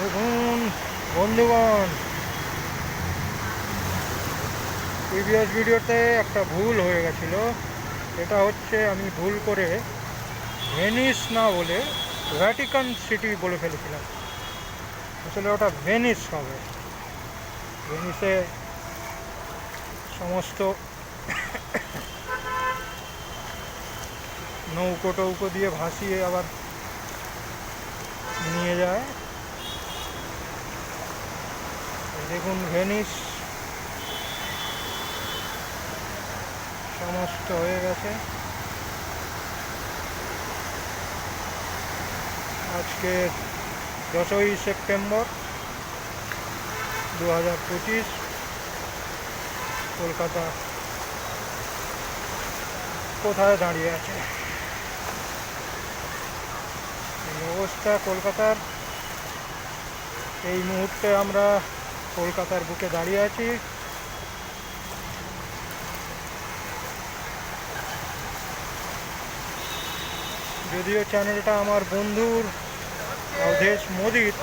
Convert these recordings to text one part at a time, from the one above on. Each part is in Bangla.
দেখুন বন্ধুগণ, প্রিভিয়াস ভিডিওতে একটা ভুল হয়ে গেছিল। এটা হচ্ছে আমি ভুল করে ভেনিস না বলে ভ্যাটিকান সিটি বলে ফেলেছিলাম। আসলে ওটা ভেনিস হবে। ভেনিসে সমস্ত নৌকো টৌকো দিয়ে ভাসিয়ে আবার নিয়ে যায়। দেখুন ভেনিস সমস্ত হয়ে গেছে। আজকে 10ই সেপ্টেম্বর 2025, কলকাতা কোথায় দাঁড়িয়ে আছে এই অবস্থা কলকাতার। এই মুহূর্তে আমরা কলকাতার বুকে দাঁড়িয়ে আছি। যদিও চ্যানেলটা আমার বন্ধুর অবধেশ মোদির,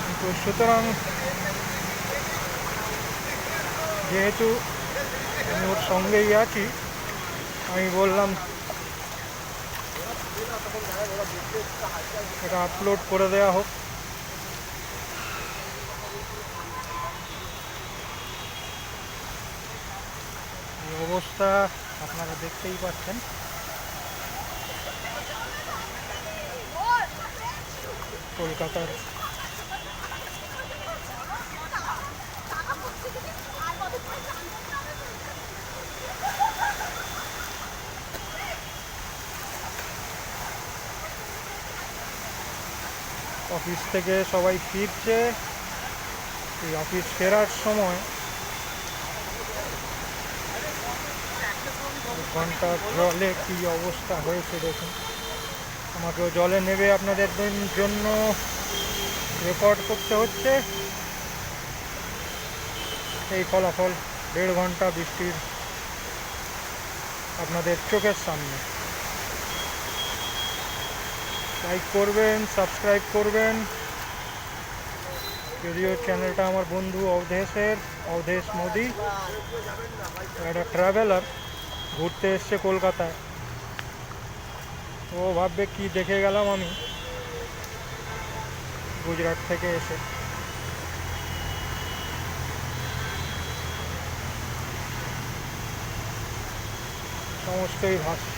কিন্তু সুতরাং যেহেতু আমি ওর সঙ্গেই আছি, আমি বললাম এটা আপলোড করে দেওয়া হোক। এই অবস্থা আপনারা দেখতেই পাচ্ছেন। কলকাতার অফিস থেকে সবাই ফিরছে। এই অফিস ফেরার সময় ঘন্টার জলে কী অবস্থা হয়েছে দেখুন। আমাকেও জলে নেবে আপনাদের জন্য রেকর্ড করতে হচ্ছে। এই ফলাফল 1.5 ঘন্টা বৃষ্টির আপনাদের চোখের সামনে। লাইক করবেন, সাবস্ক্রাইব করবেন। যদিও চ্যানেলটা আমার বন্ধু অবধেশ মোদি, একটা ট্রাভেলার, ঘুরতে এসছে কলকাতায়। ও ভাববে কি দেখে গেলাম আমি গুজরাট থেকে এসে। সমস্তই ভাসছে।